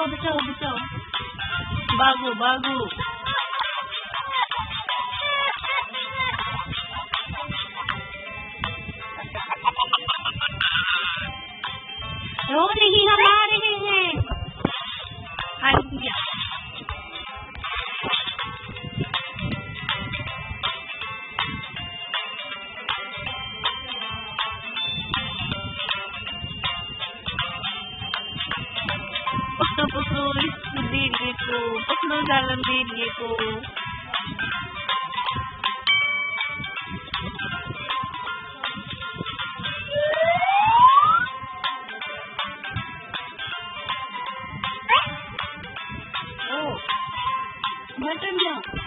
बचाओ बचाओ बचाओ, भागो भागो। रो रही, हम आ रहे हैं। पकड़ो पकड़ो इस दीदी को, पकड़ो जालन दीदी को। ओ बटन जाओ।